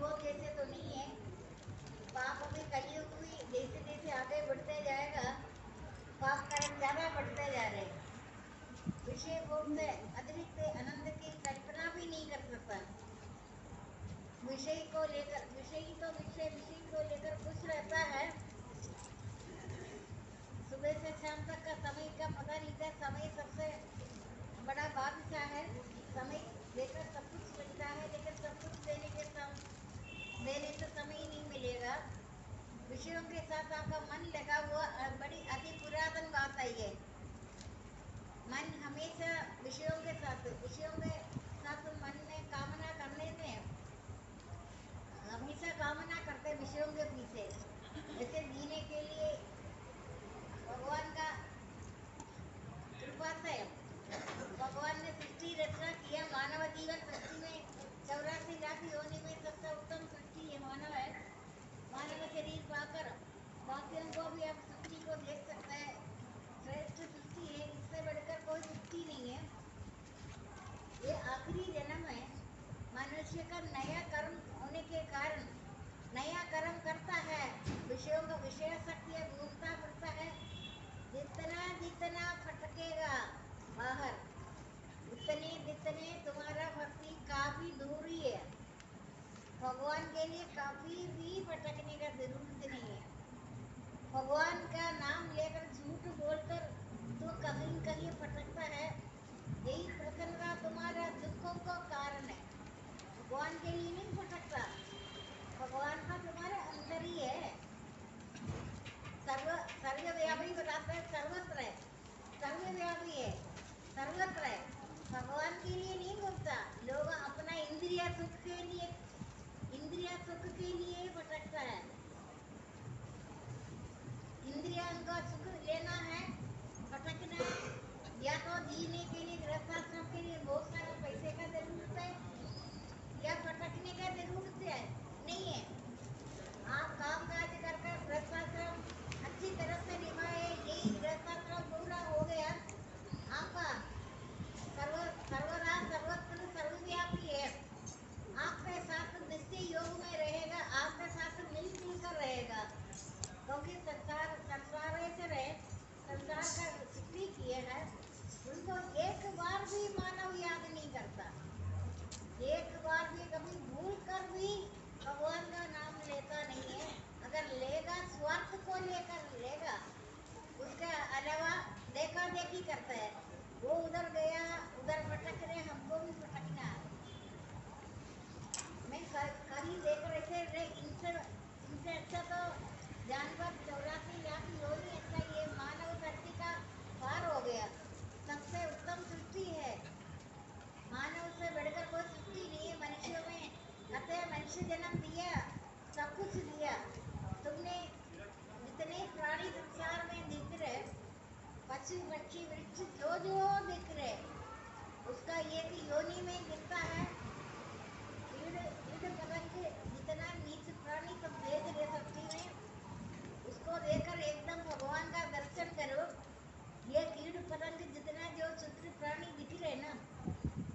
वो जैसे तो नहीं है। पाप अभी कलयुग भी जैसे जैसे आगे बढ़ते जाएगा, पाप कर्म ज्यादा बढ़ते जा रहे हैं। विषय भोग से अतिरिक्त आनंद की कल्पना भी नहीं कर सकता। विषय को लेकर विषय को लेकर खुश रहता है। सुबह से शाम तक का समय का पता नहीं था। समय सबसे बड़ा बादशाह है। समय देकर सब कुछ मिलता है, लेकिन सब कुछ देने से समय ही नहीं मिलेगा। विषयों के साथ आपका मन लगा हुआ बड़ी अति पुरातन बात है ये। मन हमेशा विषयों के साथ मन में कामना करने में हमेशा कामना करते विषयों के पीछे। ऐसे जीने के लिए भगवान का कृपा से भगवान ने सृष्टि रचना किया। मानव जीवन सृष्टि में 84 लाख योनि में सबसे उत्तम सृष्टि ये मानव है। मानव शरीर पाकर बाकियों को भी अब सृष्टि को देख सकता है। श्रेष्ठ सृष्टि है, इससे बढ़कर कोई सृष्टि नहीं है। ये आखिरी जन्म है। मनुष्य का नया कर्म होने के कारण नया कर्म करता है। विषयों का विषय शक्ति भूखता पड़ता है। जितना जितना फटकेगा बाहर, उतने जितने तुम्हारा भक्ति काफी दूरी है। भगवान के लिए काफी भी भटकने का जरूरत नहीं है। भगवान का नाम लेकर झूठ बोलकर तो कहीं न कहीं भटकता है। यही प्रसन्नता तुम्हारा दुखों का कारण है। भगवान के लिए नहीं भटकता। भगवान का तुम्हारे अंदर ही है। सर्वव्यापी बताता है, सर्वत्र है, सर्वव्यापी है, सर्वत्र है। भगवान के लिए नहीं घूमता। लोग अपना इंद्रिय सुख के लिए भटकता है। इंद्रियों का सुख लेना है, भटकना। या तो जीने के लिए गृहस्थाश्रम के लिए बहुत सारा पैसे का जरूरत है, या भटकने का जरूरत है नहीं है। आप काम काज कर कर गृहस्थाश्रम अच्छी तरह से निभाए, यही गृहस्थाश्रम पूरा हो गया। आपका सर्वदा सर्वत्र सर्वव्यापी है। आपके साथ निश्चय योग में रहेगा, आपके साथ मिलजुल कर रहेगा। क्योंकि संसारेश्वर है, संसार का सृष्टि किए है। उनको एक बार भी मानव याद नहीं करता। एक बार भी कभी भूल कर भी भगवान का नाम लेता नहीं है। अगर लेगा स्वार्थ को लेकर लेगा, उसके अलावा देखा देखी करता है। वो उधर गया, उधर भटक रहे, हमको भी भटकना है। मैं कहीं देख रहे थे इनसे अच्छा तो जानवर 84 लाख योनि अच्छा, ये मानव धरती का पार हो गया। सबसे उत्तम सृष्टि है। मानव से बढ़कर कोई सृष्टि नहीं है। मनुष्यों में अतः मनुष्य जन्म दिया, सब कुछ दिया। तुमने जितने प्राणी संसार में दिख रहे, पशु पक्षी वृक्ष जो जो दिख रहे, उसका एक योनि में गिरता है। कीट पतंग जितना नीच प्राणी सब भेज रहे सृष्टि में, उसको देखकर एकदम भगवान का दर्शन करो। ये कीट पतंग जितना जो सूत्र प्राणी दिख रहे ना,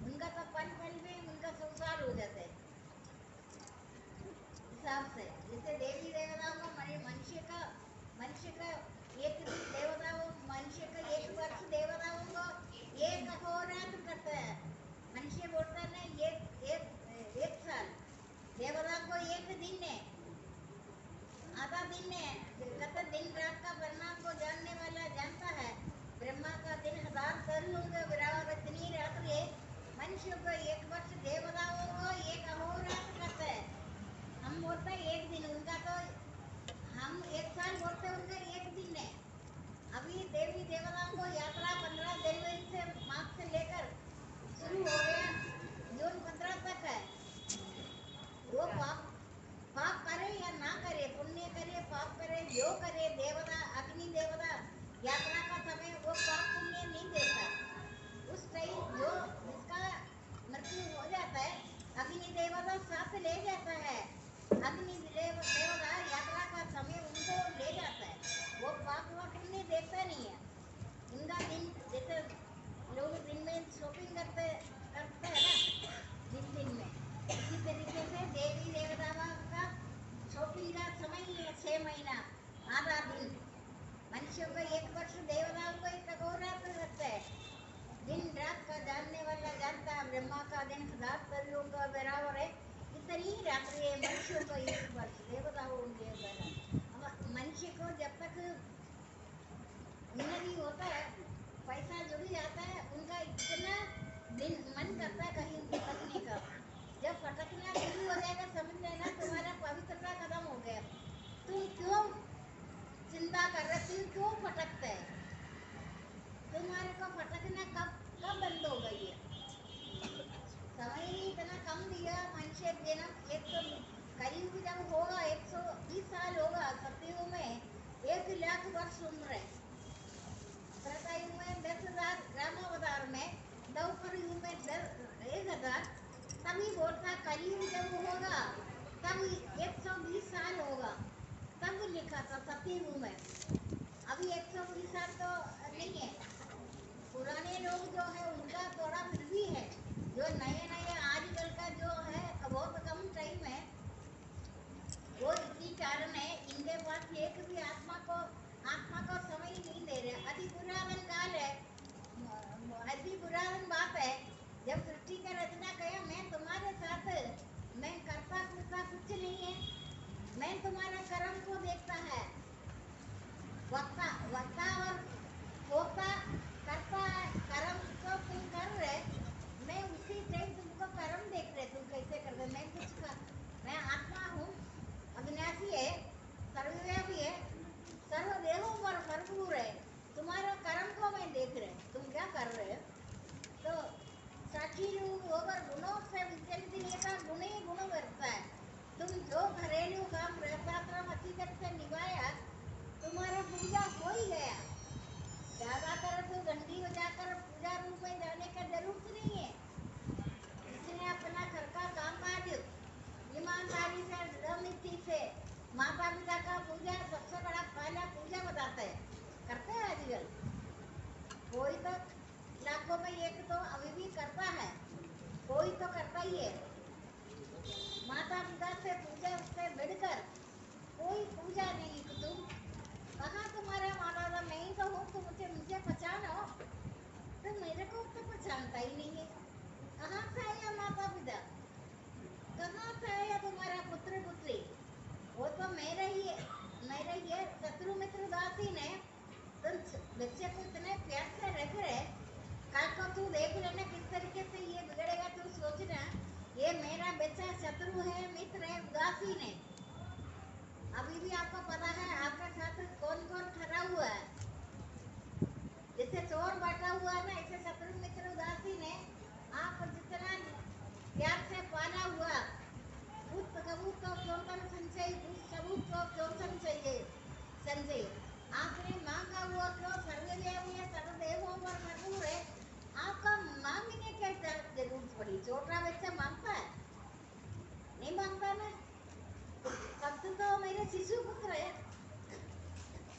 उनका तो पल पल में उनका संसार हो जाता है। हिसाब से जैसे देवी देवताओं को मनुष्य का एक देवताओं मनुष्य का एक वर्ष देवताओं को एक अहोरात्र करता है। मनुष्य बोलता है ना एक साल, देवता को एक दिन है, आधा दिन है। कहते दिन रात का परिणाम को जानने वाला जानता है। ब्रह्मा का दिन 1000 करोड़ बराबर इतनी रात्रि है। मनुष्य को एक वर्ष, देवताओं को एक अहोरात्र करता है। हम बोलते हैं एक दिन, उनका तो हम एक साल बोलते हैं, उनका एक दिन है। अभी देवी देवताओं को यात्रा 15 जनवरी से मार्च से लेकर शुरू हो गया, जून 15 तक है। वो पाप करे या ना करे, पुण्य करे पाप करे, जो करे, देवता अग्नि देवता यात्रा का समय वो पाप पुण्य नहीं देखता। उस टाइम जो जिसका मृत्यु हो जाता है, अग्नि देवता साथ ले जाता है। अग्नि देवता यात्रा का समय उनको ले जाता है। वो पाप व पुण्य देखता नहीं है। उनका दिन जैसे लोग दिन में शॉपिंग करते करते हैं ना, दिन में इसी तरीके से देवी देवता रात्रि है, मनुष्यों को 1 वर्ष, देवताओं के अब मनुष्य को जब तक उन्नति होता है, पैसा जुड़ जाता है, उनका इतना दिन मन करता है कहीं भटकने का। जब भटकना शुरू हो जाएगा समझ लेना तुम्हारा पवित्रता खत्म हो गया। तुम क्यों चिंता कर रहे, तुम क्यों भटकते है? तुम्हारे को भटकना कब कब बंद हो गई है? समय ही इतना कम दिया मनुष्य जन्म। एक तो कलयुग जब होगा 120 साल होगा, सतयुग में 1 लाख वर्ष उम्र है, त्रेतायुग में 10,000, रामावतार में द्वापरयुग में 1,000। तभी बोलता कलयुग जब होगा तब 120 साल होगा, तब लिखा था सतयुग में। अभी 120 साल तो नहीं है। पुराने लोग जो है उनका थोड़ा फिर भी है, जो नए नए आजकल का जो है बहुत कम टाइम है। वो इसी कारण है इनके पास एक भी आत्मा को समय नहीं दे रहे। अति पुरातन काल है, अति पुरातन बात है। जब सृष्टि का रचना किया, मैं तुम्हारे साथ, मैं करता कुछ नहीं है, मैं तुम्हारे कर्म को देखता है। वक्ता वक्ता और भोक्ता करता है, कर्म को तुम कर रहे, मैं उसी टाइम तुमको कर्म देख रहे, तुम कैसे कर रहे। मैं आत्मा हूँ, अविनाशी है, सर्वव्यापी है, सर्वदेहों पर भरपूर है। तुम्हारा कर्म को मैं देख रहे, तुम क्या कर रहे हो। तो साक्षी रूप होकर गुणों से विचलित गुण ही गुण करता है। तुम जो घरेलू काम गृहस्थाश्रम अच्छी तरह से निभाया, तुम्हारा पूजा हो ही गया। ज्यादातर तो घंटी बजाकर पूजा रूप में जाने का जरूरत नहीं है। इसने अपना घर का काम काज ईमानदारी से, दृढ़ से, माता पिता का पूजा सबसे बड़ा पहला पूजा बताता है, करते हैं आजकल। कोई तो लाखों में एक तो अभी भी करता है, कोई तो करता ही है। माता पिता से पूजा उससे बढ़कर कोई पूजा नहीं। तो तुम कहाँ तुम्हारा माता पिता, मैं ही तो हूँ, तुम मुझे पहचानो, तो मेरे को तो पहचानता ही नहीं है। कहाँ से आया माता पिता, कहाँ से आया तुम्हारा पुत्र पुत्री? वो तो मेरा ही है। शत्रु मित्र उदासीन है। तुम बच्चे को इतने प्यार से रख रहे, कल को तू देख लेना किस तरीके से ये बिगड़ेगा। तू सोचना ये मेरा बच्चा शत्रु है, मित्र है, उदासीन है। अभी भी आपको पता है आपके साथ कौन कौन खड़ा हुआ है। जैसे चोर बैठा हुआ है ना, ऐसे शत्रु मित्र उदासीन है। आप जितना प्यार से पाला हुआ भूत कबूत को क्यों संचय, भूत सबूत को क्यों संचय आपने मांगा हुआ क्यों सर्वव्यापी है, सर्वदेवों पर भरपूर है। आपका मांगने के जरूरत पड़ी। छोटा बच्चा मांगता है? नहीं मांगता ना। भक्त तो मेरे शिशु पुत्र है,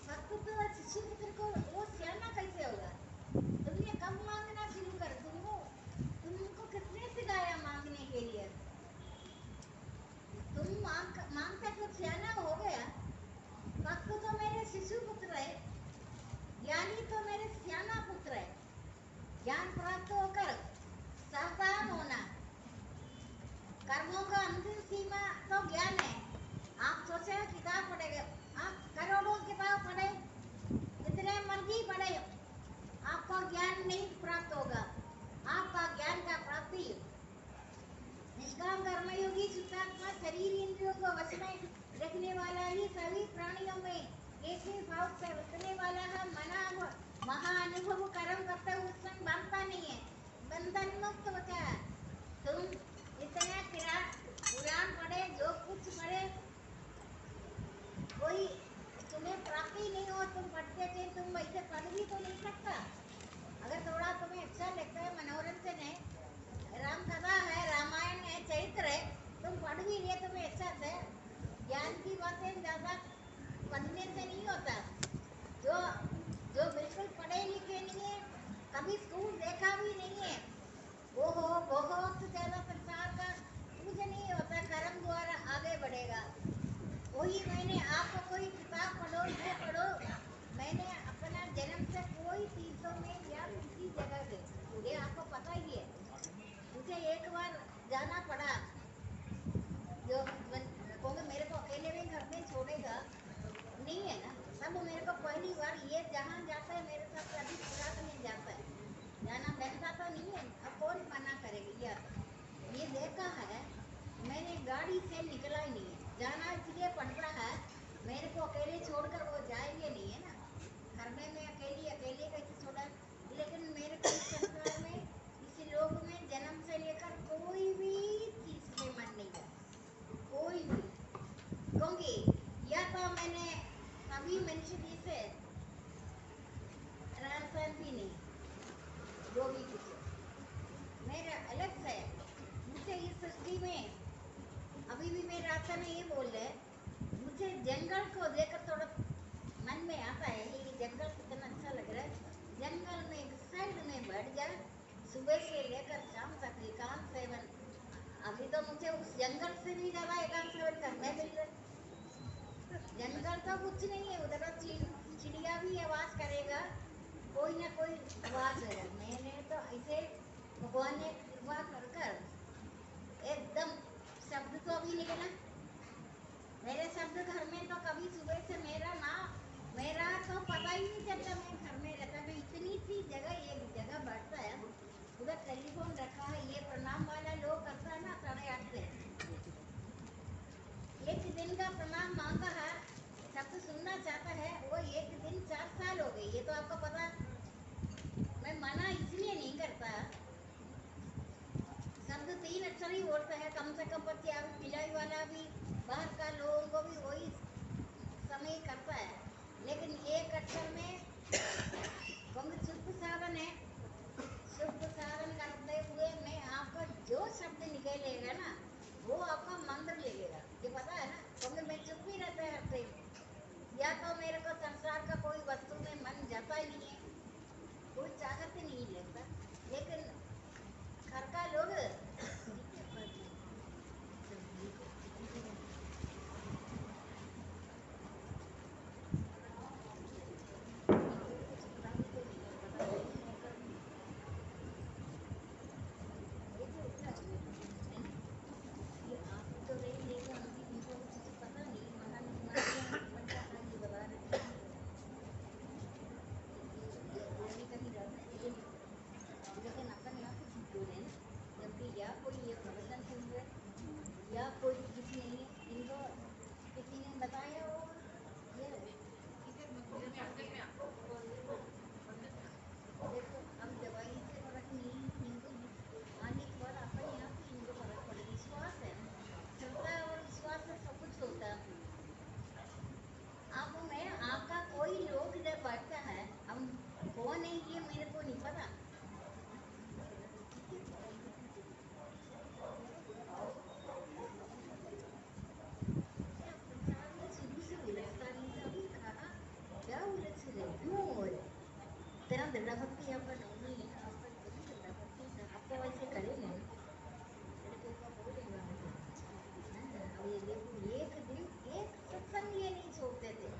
भक्त तो शिशु पुत्र को वो सियाना कैसे होगा? तुमने कब मांगना शुरू कर? तुमको किसने सिखाया मांगने के लिए? तुम मांगता तो सियाना हो गया। भक्त तो मेरे शिशु पुत्र है, ज्ञानी तो मेरे सियाना पुत्र है। ज्ञान प्राप्त होकर सावधान होना। कर्मों का अंतिम सीमा तो ज्ञान है। आप सोचे किताब पढ़ेगा, आप करोड़ों किताब पढ़े, जितने मर्जी पढ़े, आपको ज्ञान नहीं प्राप्त होगा। आपका ज्ञान का प्राप्ति निष्काम कर्मयोगी शुद्धात्मा शरीर इंद्रियों को वश में रखने वाला ही सभी प्राणियों में एक ही भाव से रखने वाला है। महाअनुभव कर्म करते हुए उसमें बांधता नहीं है, बंधन मुक्त होता है। तुम इतना पुराण पढ़े, जो कुछ पढ़े, कोई तुम्हें प्राप्ति नहीं हो। तुम पढ़ते थे, तुम वैसे पढ़ भी तो नहीं सकता। अगर थोड़ा तुम्हें अच्छा लगता है, मनोरंजन है, राम कथा है, रामायण है, चरित्र है, तुम पढ़ भी लिए, तुम्हें अच्छा से ज्ञान की बातें ज्यादा पढ़ने से नहीं होता। जो जो बिल्कुल पढ़े लिखे नहीं है, कभी स्कूल देखा भी नहीं है, वो हो बहुत ज्यादा संसार का कुछ नहीं होता, कर्म द्वारा आगे बढ़ेगा। वही मैंने आपको कोई किताब पढ़ो, ये पढ़ो, मैंने अपना जन्म से कोई तीर्थों में या किसी जगह से, ये आपको पता ही है, मुझे एक बार जाना पड़ा। जो गाड़ी से निकला ही नहीं है। जाना इसलिए पड़ता है, मेरे को अकेले छोड़कर वो जाएंगे नहीं है ना। घर में मैं अकेले कैसे छोड़ा। लेकिन मेरे को इस संसार में, इस लोक में जन्म से लेकर कोई भी चीज में मन नहीं है, कोई भी। क्योंकि या तो मैंने कभी मनुष्य जी से रहन सहन भी नहीं, जो भी कुछ मेरा अलग से मुझे इस सृष्टि में। अभी भी मेरे रास्ते में ये बोल रहे, मुझे जंगल को देखकर थोड़ा मन में आता है, ये जंगल कितना अच्छा लग रहा है। जंगल में एक साइड में बैठ जा, सुबह से लेकर शाम तक एकांत सेवन। अभी तो मुझे उस जंगल से भी ज्यादा एकांत सेवन करने मिल रहा है। जंगल तो कुछ नहीं है, उधर चिड़िया भी आवाज करेगा, कोई ना कोई आवाज है। मैंने तो ऐसे भगवान ने कृपा कर एकदम शब्द तो अभी निकला मेरे शब्द। घर में तो कभी सुबह से मेरा तो पता ही नहीं चलता। मैं घर में रहता, मैं इतनी सी जगह, एक जगह बैठता है, उधर टेलीफोन रखा है, ये प्रणाम वाला लोग करता है ना 8:30 से। एक दिन का प्रणाम मांगा है, शब्द सुनना चाहता है, वो एक दिन 4 साल हो गए, ये तो आपको पता। मैं मना इसलिए नहीं करता, शब्द 3 अक्षर ही बोलता है, कम से कम बच्चे मिलाई वाला भी, बाहर का लोगों को भी वही समय करता है। लेकिन एक अक्षर में शुद्ध साधन है, शुद्ध साधन करते हुए मैं आपका जो शब्द निकलेगा ना, वो आपका मंत्र लगेगा, ये पता है ना। क्योंकि मैं चुप ही रहता है हर टाइम। या तो मेरे को संसार का कोई वस्तु में मन जाता ही नहीं है, कोई चाहत ही नहीं लेता। लेकिन घर का लोग या कोई ये प्रवचन सुन रहे या कोई किसी नहीं है, इनको किसी ने बताया हो ये देखो। अब दवाई से फर्क नहीं, इनको आने के बाद अपने आप ही इनको फर्क पड़ेगा। विश्वास है, श्रद्धा और विश्वास से सब कुछ होता है। अब मैं आपका कोई लोग जब बैठता है, हम कौन है ये मेरे को नहीं पता। तेरा दंडा भक्ति आपका नहीं है, आपका कभी दंडा भक्ति आपको वैसे करेंगे तेरे को ऊपर बोलेगा। अब ये देखो, एक दिन एक सत्संग ये नहीं छोड़ते थे,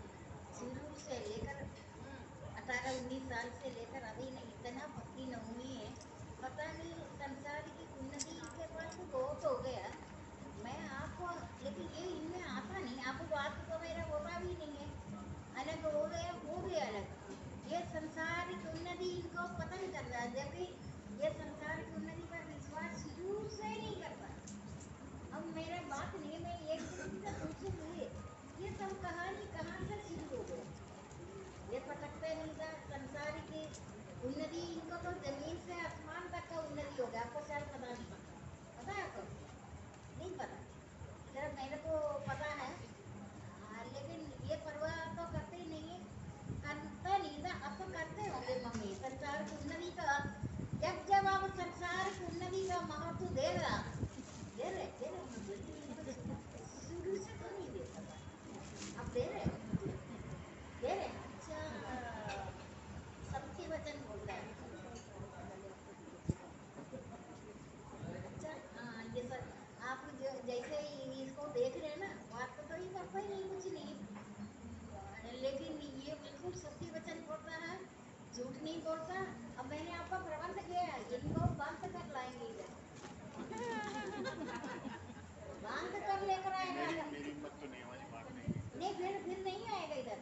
शुरू से लेकर 18-19 साल से लेकर अभी नहीं, इतना भक्ति न हुई है। पता नहीं संसार की उन्नति के पास तो बहुत हो गया। मैं आपको, लेकिन ये इनमें आता नहीं, आपको बात तो मेरा होता भी नहीं है। अलग हो गया अलग। ये संसार की उन्नति इनको पता नहीं चल रहा है, जबकि ये संसार की उन्नति पर विश्वास शुरू से नहीं करता। अब मेरा बात नहीं, मैं एक दिन से पूछूंगी ये सब कहानी कहाँ से शुरू हो गई। ये पटकते नहीं था संसार की उन्नति, इनको तो जमीन से आसमान तक का उन्नति हो गया। आपको शायद पता नहीं, पता है आपको? नहीं पता, सिर्फ मेरे को पता है। लेकिन ये परवाह तो करते ही नहीं है, करता नहीं था। अब तो करते होंगे मम्मी संसार की उन्नति का। जब आप संसार की उन्नति का महत्व दे रहे शुरू से तो नहीं देता था, अब दे रहे। अच्छा, सत्य वचन बोलता है। अच्छा, हाँ, ये सब आप जैसे इसको देख रहे हैं ना, बात तो ये करता ही नहीं, कुछ नहीं। लेकिन ये बिल्कुल सत्य वचन बोलता है, झूठ नहीं बोलता। अब मैंने आपका प्रबंध किया है, इनको बंद कर लाएंगे इधर, बंद कर लेकर आएगा। मेरी हिम्मत तो नहीं, हमारी बात नहीं। नहीं, फिर नहीं आएगा इधर।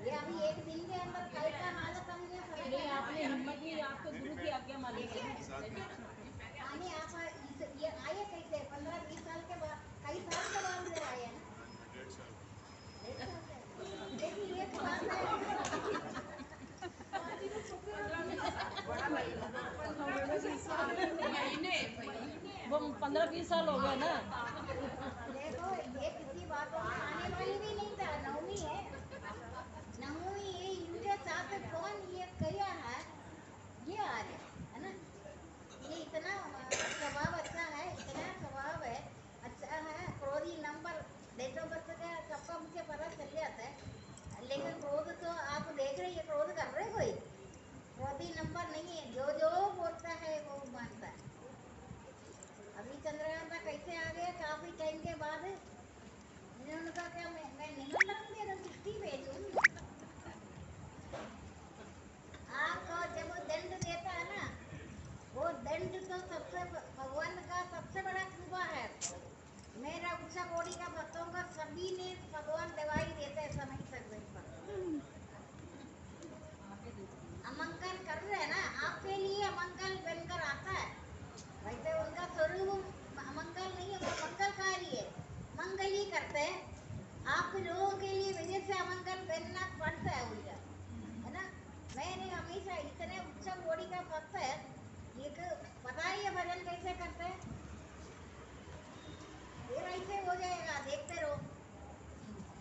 ये अभी एक दिन के अंदर कल का हालत हम ये समझ नहीं, आपने हिम्मत नहीं, आप तो गुरु की आज्ञा मानिए। आने आप ये आए कैसे 15-20 साल के बाद सभी ने भगवान दवाई देते हैं समय समय पर। अमंगल कर रहे हैं ना, आपके लिए अमंगल बनकर आता है। वैसे उनका स्वरूप अमंगल नहीं है, वो मंगलकारी है, मंगल ही करते हैं। आप लोगों के लिए वजह से अमंगल बनना पड़ता है उनका, है ना। मैंने हमेशा इतने उच्च कोटि का भक्त है, एक पता ही है भजन कैसे करते हैं, फिर ऐसे हो जाएगा, देखते रहो।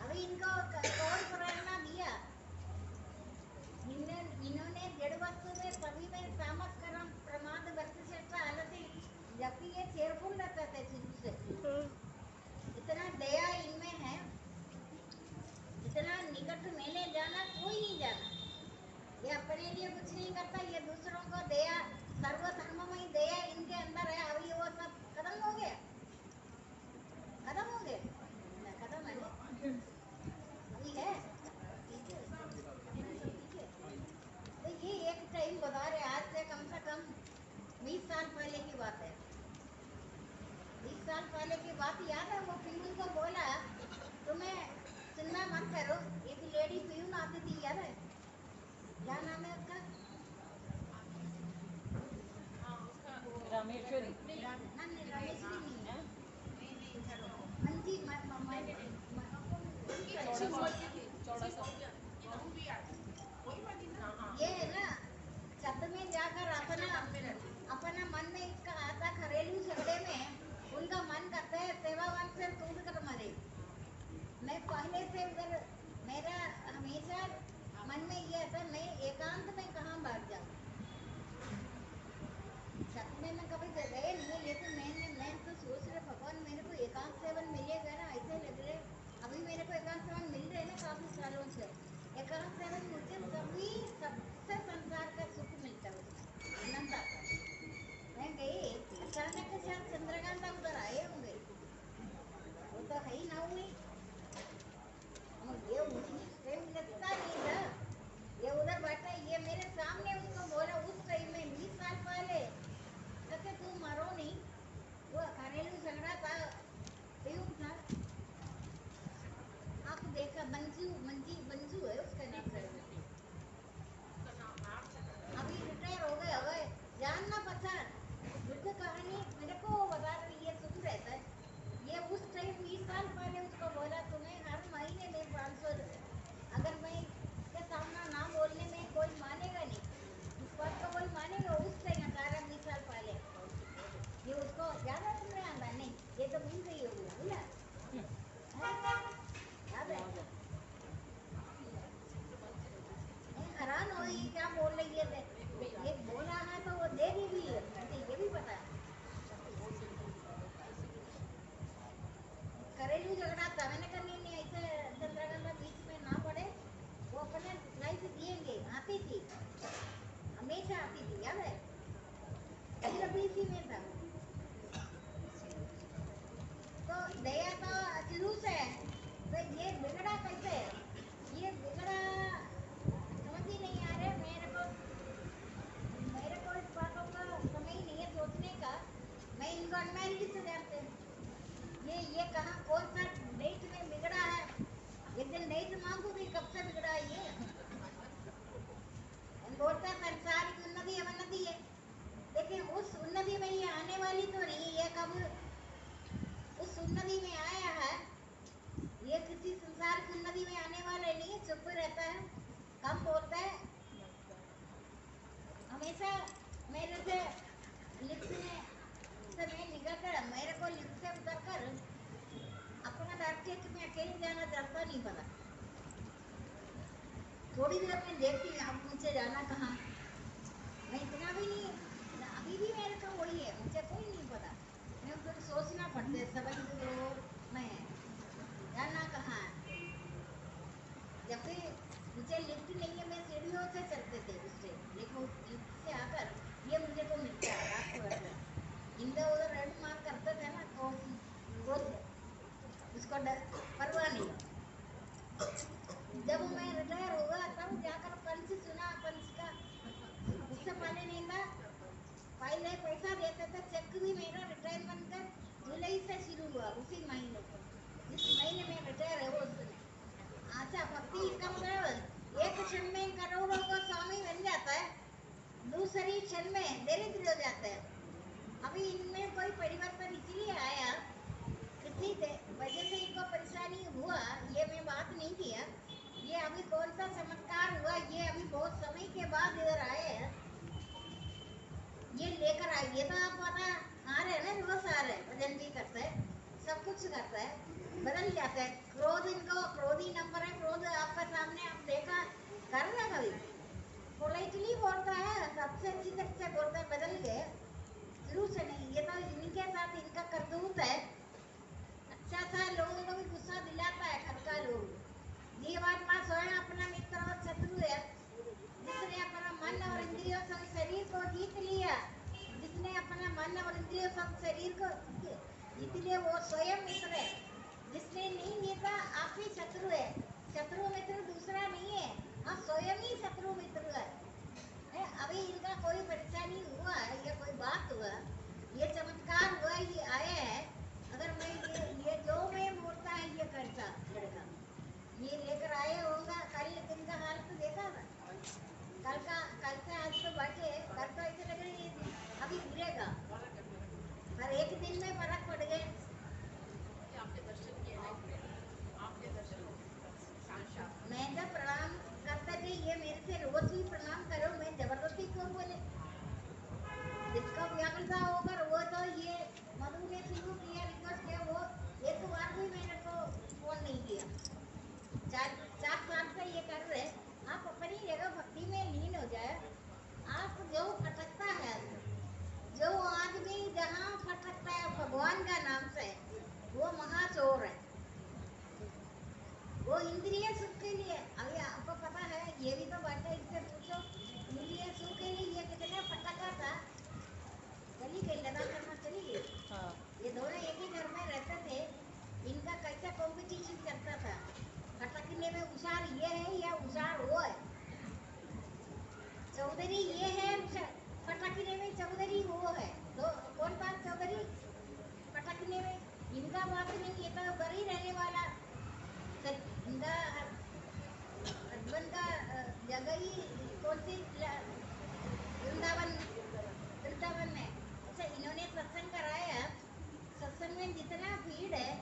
अभी इनको कौन प्रेरणा दिया? इन्होंने जड़ वस्तु में सभी में सामत कर्म प्रमाद भक्ति श्रेष्ठा अलति, जबकि ये चेयरफुल रहते थे शुरू से। इतना दया इनमें है, इतना निकट मेले जाना कोई नहीं जाना। ये अपने लिए कुछ नहीं करता, ये दूसरों को दया, सर्वधर्ममय दया इनके अंदर है। अभी वो सब खत्म हो गया, खत्म हो गए, खत्म है अभी है। तो ये एक टाइम बता रहे, आज से कम 20 साल पहले की बात है। 20 साल पहले की बात याद है, वो पीयून को बोला तुम्हें सुनना मत करो। एक लेडी पीयून आती थी, याद है? क्या नाम है उसका? रामेश्वरी नहीं, रामेश्वरी नहीं है, मंजी ये है ना, छत में जाकर अपना मन में इसका आता, घरेलू झगड़े में उनका मन करता है सेवावान से टूट कर मरे। मैं पहले से उधर, मेरा हमेशा मन में ये आता, मैं एकांत में कहाँ भाग जाऊँ। छत में मैं कभी गए नहीं, लेकिन मैं तो सोच रहे भगवान मेरे को एकांत सेवन मिलेगा ना, ऐसे लग रहे। अभी मेरे को एकांत सेवन मिल रहे ना काफी सालों से। एकांत सेवन मुझे सबसे संसार का सुख मिलता है, आनंद आता है। मैं गई अचानक से, शायद चंद्रकांता उधर आए होंगे, वो तो है ही ना हुई। ये लगता नहीं था, ये उधर बैठा, ये मेरे सामने उनको बोला उस टाइम में 20 साल पहले, कहते तुम मरो नहीं, वो घरेलू झगड़ा था, पीयूष था। आप देखा, मंजू है उसका नाम है। अभी रिटायर हो गए, जानना पता दुख कहानी मेरे को बता रही, ये सुन रहता है। ये उस टाइम 20 साल पहले उसको बोला तुम्हें हर महीने में 500 रुपये, अगर मैं इसके सामना ना बोलने में कोई मानेगा नहीं, इस बात को कोई मानेगा। उस टाइम 18-20 साल पहले ये उसको ज्यादा तुम्हें आता नहीं, ये तो भूल गई होगी, बोला याद है? हैरान हो ये क्या बोल रही है, ये बोला है तो वो दे दी भी है, मुझे ये भी पता है। घरेलू झगड़ा था, मैंने कहा नहीं ऐसे चंद्रकांता बीच में ना पड़े, वो अपने लाइफ दिएंगे। आती थी, हमेशा आती थी, याद है? इसी में था। तो दया तो शुरू से है, तो ये बिगड़ा कैसे? ये बिगड़ा समझ ही नहीं आ रहे मेरे को इस बातों का समय ही नहीं है सोचने का। मैं इनको अनमैरिड से जानते हैं, ये कहाँ कौन सा डेट में बिगड़ा है। एक दिन डेट मांगूंगी कब से बिगड़ा है ये। बोलता संसार की उन्नति अवनति है, लेकिन उस उन्नति में ये आने वाली तो नहीं है। कब उस उन्नति में आया है, ये किसी संसार की उन्नति में आने वाला नहीं है। चुप रहता है, कम बोलता है, हमेशा मेरे से लिफ्ट में से मैं निकल कर, मेरे को लिफ्ट से उतर कर अपना रास्ते में अकेले जाना चाहता नहीं पता। थोड़ी देर में देखती हूँ आप मुझसे जाना कहाँ, मैं इतना भी नहीं, अभी भी मेरे को वही है, मुझे कोई नहीं पता। मैं फिर सोचना पड़ता है सब और मैं जाना कहाँ है। जब भी मुझे लिफ्ट नहीं है, मैं सीढ़ियों से चलते थे उससे, लेकिन उस लिफ्ट से आकर ये मुझे को मिलता है रात को। इधर उधर रेड मार्क करते थे ना, तो उसको परवाह नहीं। जब मैं रिटायर हुआ तब जाकर पंच सुना, पंच का उससे पहले नहीं था, पहले पैसा देते थे। चेक भी मेरा रिटायरमेंट का जुलाई से शुरू हुआ, उसी महीने को, जिस महीने में रिटायर क्षण में दरिद्र हो जाता है। अभी इनमें कोई परिवर्तन इसलिए आया, किसी वजह से इनको परेशानी हुआ, ये मैं बात नहीं किया। ये अभी कौन सा चमत्कार हुआ, ये अभी बहुत समय के बाद इधर आए हैं, ये लेकर आए। ये तो आप पता आ रहे हैं ना, रोज आ रहे हैं, भजन भी करते हैं, सब कुछ करता है, बदल जाता है। क्रोध इनको क्रोधी नंबर है, क्रोध आपका सामने आप देखा कर रहे कभी, पोलाइटली बोलता है, सबसे अच्छी तरह से बोलता है, बदल गए शुरू से नहीं। ये तो इनके साथ इनका करतूत है। अच्छा सा लोगों को भी गुस्सा दिलाता है घर का लोग। जीवात्मा स्वयं अपना मित्र और शत्रु है, जिसने अपना मन और इंद्रियों से शरीर को जीत लिया, जिसने अपना मन और इंद्रियों से शरीर को जीत लिया वो स्वयं मित्र है। जिसने नहीं जीता आप ही शत्रु है। शत्रु मित्र दूसरा नहीं है, हाँ स्वयं ही शत्रु मित्र है। अभी इनका कोई परेशानी हुआ या कोई बात हुआ, ये चमत्कार हुआ, ये आया है। अगर मैं ये जो मैं बोलता है ये करता लड़का, ये लेकर आए होगा। कल दिन का हाल तो देखा था, कल से आज तो बैठे, कल तो ऐसे लग रही अभी गिरेगा, पर एक दिन में फर्क पड़ गए। मैं जब प्रणाम करते थे, ये मेरे से रोज ही प्रणाम करो, मैं जबरदस्ती क्यों बोले? जिसका व्याकुलता होकर वो तो ये मधु ने शुरू किया, रिक्वेस्ट किया, वो एक बार भी मैंने को फोन नहीं किया। 4 साल से ये कर रहे। आप अपनी जगह भक्ति में लीन हो जाए। आप जो भटकता है, जो आदमी जहाँ भटकता है भगवान का नाम से, वो महाचोर है। वो इंद्रिय सुख के लिए, अभी आपको पता है, ये भी तो बात है, इससे पूछो इंद्रिय सुख के लिए ये कितने फटका था। चली गई लड़ा करना, चली गई। ये दोनों एक ही घर में रहते थे, इनका कैसा कंपटीशन चलता था। फटकने में उषार ये है या उषार वो है, चौधरी ये है, फटकने में चौधरी वो है। तो कौन बात चौधरी फटकने में? इनका बात नहीं, ये तो घर ही रहने वाला। इनका हस्बैंड का जगह ही कौन सी, वृंदावन में। अच्छा इन्होंने सत्संग कराया, सत्संग में जितना भीड़ है,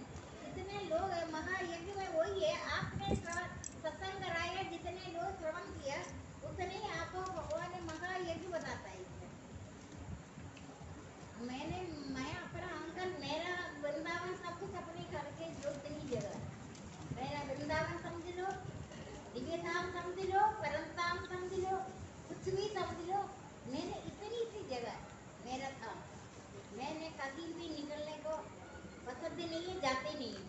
जितने लोग है, महायज्ञ में वही है। आपने सत्संग कराया, जितने लोग श्रवण किया, उतने ही आपको भगवान ने महायज्ञ बताता है। मैं अपना अंकल, मेरा वृंदावन सब कुछ अपने घर के जो इतनी जगह है, मेरा वृंदावन समझ लो, दिव्य धाम समझ लो, परम धाम समझ लो, कुछ भी समझ लो, मैंने इतनी सी जगह मेरा था। मैंने कहीं भी निकलने को पसंद नहीं है, जाते नहीं है।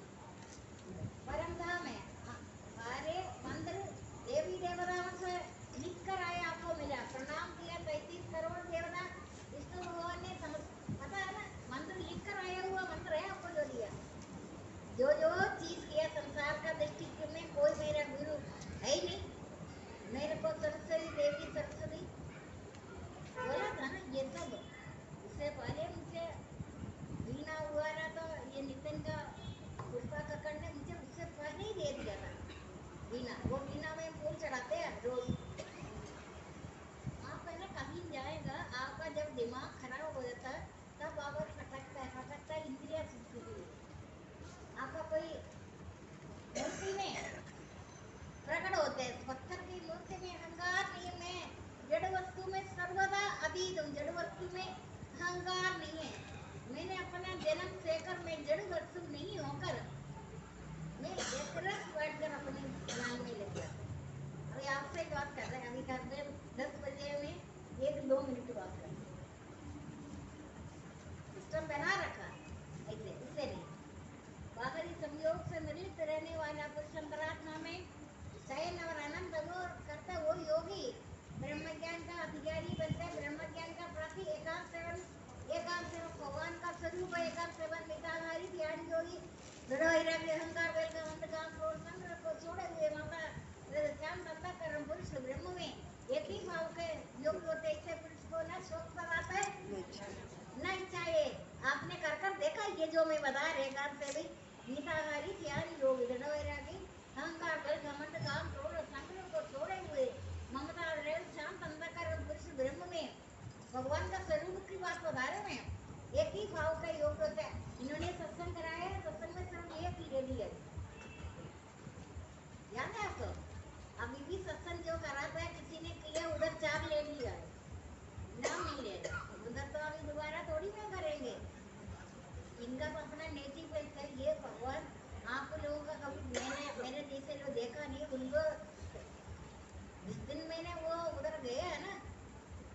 परम धाम है, हमारे मंदिर देवी देवताओं से लिख कर आए, आपको मिला, प्रणाम किया, 33 करोड़ देवता विष्णु भगवान ने पता है ना, मंदिर लिख कर आया हुआ मंदिर है, आपको जो दिया, जो जो चीज किया संसार का दृष्टि में, कोई मेरा गुरु है ही नहीं। मेरे को सरस्वती देवी, सरस्वती बोला था ना, ये सब इससे पहले मुझे वीणा हुआ ना, तो ये नितिन का पुष्पा कक्कड़ ने मुझे उससे पहले ही दे दिया था वीणा। वो वीणा में फूल चढ़ाते हैं रोज। आप पहले कहीं जाएगा, आपका जब दिमाग खराब हो जाता है तब आप फटकता है इंद्रिया सुख के लिए। आपका कोई मूर्ति में प्रकट होते हैं, पत्थर की मूर्ति में अहंकार नहीं है। मैं जड़ वस्तु में सर्वदा अतीत हूँ, जड़ वस्तु में अहंकार नहीं है। मैंने अपना जन्म लेकर मैं जड़ वस्तु नहीं होकर मैं एक रस बैठकर अपने ज्ञान में लग गया। अभी आपसे बात कर रहे हैं, अभी कर रहे 10 बजे में 1-2 मिनट बात कर, सिस्टम बना रखा ऐसे, इससे नहीं। बाहरी संयोग से मिलित रहने वाला पुरुष अंतरात्मा में शयन और आनंद अनुभव करता वो योगी ब्रह्म ज्ञान का अधिकारी बनता है। ब्रह्म ज्ञान का प्राप्ति एकांत सेवन भगवान का स्वरूप है। एकांत सेवन मिताहारी ध्यान योगी दृढ़ वैराग्य अहंकार वेल का अंत काम क्रोध संग्रह को छोड़े हुए माता शांत अंतःकरण पुरुष ब्रह्म में एक ही भाव के योग होते। ऐसे पुरुष को न शोक सताता है न इच्छा है। आपने कर कर देखा ये जो मैं बता रहे एकांत से भी मिताहारी ध्यान योगी दृढ़ वैरागी अहंकार बल घमंड काम क्रोध संग्रह को छोड़े हुए ममता और शांत अंतःकरण पुरुष ब्रह्म में गया है ना,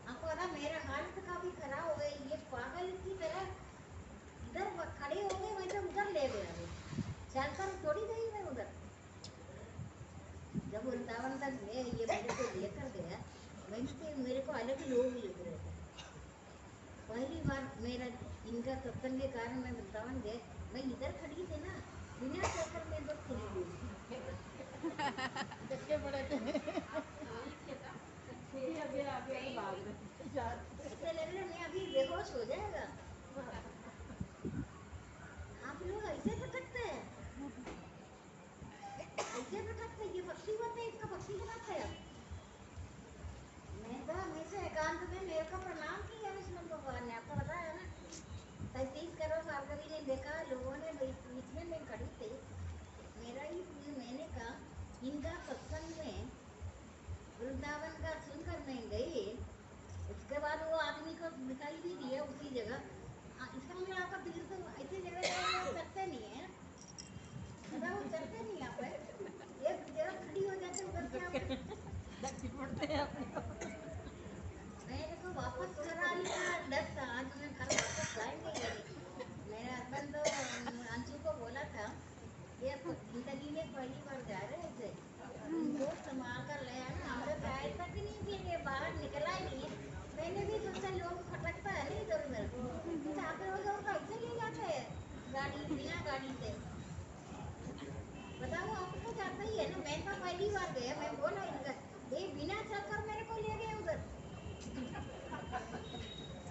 आपको पता मेरा हालत काफी खराब हो गई, ये पागल की तरह इधर खड़े हो गए, मैं तो उधर ले गया, चलकर थोड़ी गई मैं उधर। जब वृंदावन तक गए ये मेरे को लेकर गया, वहीं से मेरे को अलग ही लोग लग रहे थे। पहली बार मेरा इनका सत्संग के कारण मैं वृंदावन गए, मैं इधर खड़ी थी ना, बिना चक्कर में तो चली गई। धक्के पड़े थे खुद ही आगे आगे आगे भाग रहे थे। ऐसे लग रहा मैं अभी बेहोश हो जाएगा। आप लोग ऐसे भटकते हैं, ऐसे भटकते हैं, ये पक्षी होते हैं, इसका पक्षी बनाते हैं। मैं तो हमेशा एकांत में मेरे को प्रणाम किया विष्णु भगवान ने, आपको पता है ना। 33 करोड़ भार्गवी ने देखा, लोगों ने बीच में मैं खड़ी थी, मेरा ही मैंने कहा इनका सत्संग में वृंदावन का सुनकर मैं गई। उसके बाद वो आदमी को दिखाई भी दिया उसी जगह। इसका मतलब आपका तीर्थ ऐसी जगह पे करते नहीं है, बताओ करते नहीं आप है? एक जगह खड़ी हो जाते उधर से आप धक्के पड़ते हैं अपने मेरे को वापस घर आने का डर था। आज मैं घर वापस जाएंगे या नहीं। मेरे हस्बैंड तो अंशु को बोला था ये जिंदगी में पहली बार जा रहे थे, इनको संभाल कर ले आना। हम तो शायद तक नहीं कि ये बाहर निकला ही नहीं है। मैंने भी सोचा लोग फटकता है नहीं इधर उधर, तो आप लोग कैसे ले जाते हैं गाड़ी, बिना गाड़ी से? बताओ आपको जाता ही है ना। मैं तो पहली बार गया, मैं बोला इनका ये बिना चलकर मेरे को ले गए उधर।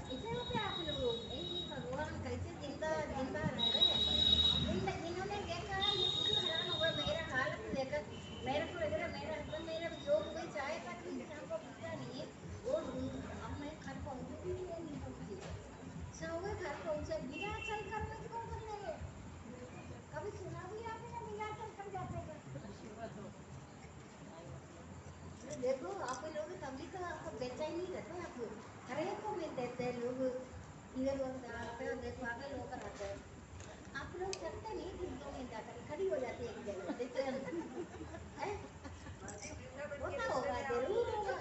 ऐसे होते हैं आप लोग, नहीं भगवान कैसे जिंदा जिंदा रह रहे हैं। इन्होंने देखा ये खुद हैरान हो गए मेरा हालत देखकर। मेरे को लग रहा मेरा हस्बैंड मेरा योग में चाय तक भी हमको पूछा नहीं है। और अब मैं घर पहुंचूंगी नहीं पहुंची, सौवे घर पहुंचे बिना चल कर मुझको उधर ले गए। कभी सुना भी आपने ना बिना चल कर जाते हैं? देखो आप लोग तभी तो आपको बेचैनी रहते हैं, आप हर एक को मिल देते हैं लोग, इधर उधर आते हैं, देखो पागल होकर आते हैं। आप लोग चलते नहीं तीर्थों में जाकर खड़ी हो जाती है एक जगह देखते हैं, होता होगा जरूर होगा।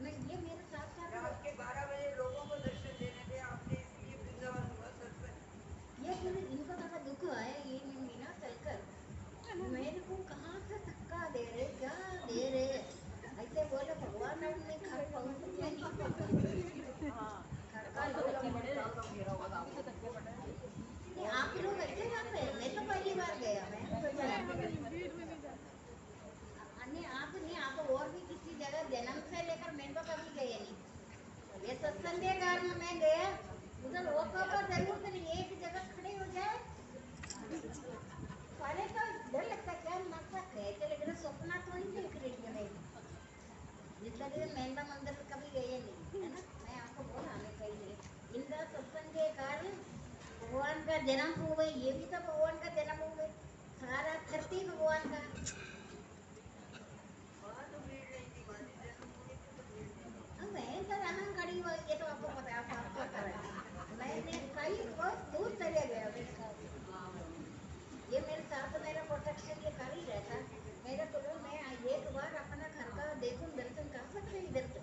मैं ये मेरे साथ साथ रात के 12 बजे लोगों को दर्शन देने थे आपने, इसलिए वृंदावन हुआ सत्संग। ये फिर इनको थोड़ा दुख है ये बिना चलकर मेरे को कहाँ से धक्का दे रहे, क्या दे रहे। ऐसे बोले भगवान अब मैं घर पहुंचूंगी या नहीं पहुंचूंगी। घर का लोग धक्के पड़े अभी तो धक्के पड़े नहीं, आप लोग ऐसे जाते हैं, मैं तो पहली बार गया। मैं अन्य आप नहीं, आप और भी किसी जगह जन्म से लेकर मैं तो कभी गए नहीं। ये सत्संग के कारण मैं गया, उधर रोको का जरूरत नहीं, एक जगह खड़े हो जाए। पहले तो डर लगता क्या मतलब ऐसे लग रहा सपना तो नहीं देख रही है मैं, जिसलिए मेहंदा मंदिर कभी गए नहीं है ना। मैं आपको बोला मैं कहीं नहीं, इनका सत्संग के कारण भगवान का जन्म हो गए, ये भी तो भगवान का जन्म हो गए, सारा धरती भगवान का। वहाँ तो भीड़ नहीं थी, मानी जन्म होने की तो भीड़ नहीं थी। अब मैं तो रहन खड़ी हुई, ये तो आपको पता है, आपको पता है। मैंने कई बहुत दूर चले गया, मैंने कहा ये मेरे साथ मेरा प्रोटेक्शन ये कर ही रहता। मेरे को मैं एक बार अपना घर का देखूं, दर्शन कर सकते इधर से।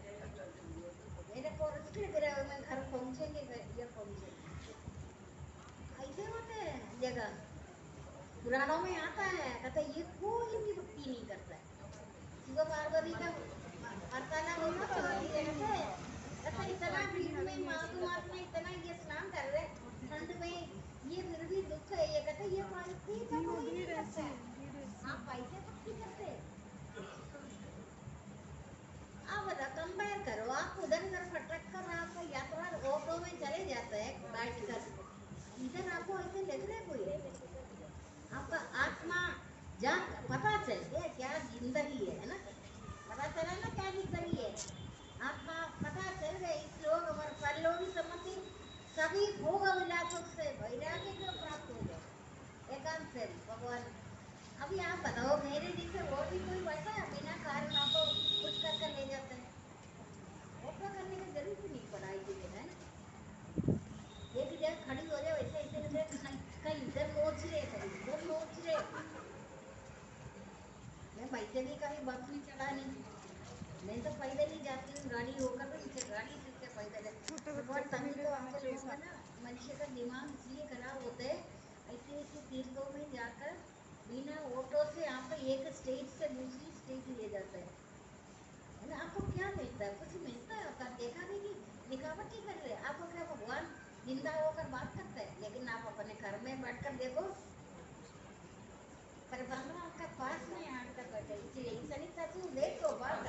मेरे को रिस्क लग रहा है, मैं घर पहुंचेंगे या पहुंचेंगे। ऐसे होते हैं जगह पुराणों में आता है, कहते ये कोई भी भक्ति नहीं करता है। शिव पार्वती का वार्तालाप होगा तो ये कहते हैं, कहते इतना भीड़ में माघ मास में इतना ये स्नान कर रहे ठंड में, ये फिर भी दुख है। ये कहते ये भक्ति का कोई नहीं करता है, आप ऐसे भक्ति करते हैं। आप कंपेयर करो, आप उधर उधर भटक कर आप यात्रा ऑटो में चले जाते हैं बैठ कर, इधर आपको ऐसे लग रहा है कोई आपका आत्मा जान पता चल गया क्या जिंदगी है ना, पता चला ना क्या जिंदगी है। आत्मा पता चल गया, इस लोग और परलोकी संबंधी सभी भोग विलासों से वैराग्य को प्राप्त हो गए एकांत से भगवान। अभी आप बताओ मेरे जैसे और भी कोई बैठा है बिना कारण आपको कुछ कर कर ले जाते हैं, ऑटो करने की जरूरत नहीं पड़ा इसी जगह है ना। एक जगह खड़ी हो जाए वैसे ऐसे कहीं इधर मोच रहे कहीं उधर मोच रहे। मैं पैसे भी कभी बस में चढ़ा नहीं, मैं तो पैदल ही जाती हूँ, गाड़ी होकर तो मुझे गाड़ी से पैदल है। और तभी तो आपके लोगों का ना मनुष्य का दिमाग इसलिए खराब होता है, ऐसे ऐसे तीर्थों में जाकर बिना ऑटो से आपको एक स्टेट से दूसरी स्टेट ले जाता है ना। आपको क्या मिलता है? कुछ मिलता है? आपका देखा भी कि दिखावट ही कर रहे हैं। आपको क्या भगवान जिंदा होकर बात करता है? लेकिन आप अपने घर में बैठकर देखो, परमात्मा आपका पास में आकर बैठे, इसलिए ऐसा नहीं था, तू देखो बात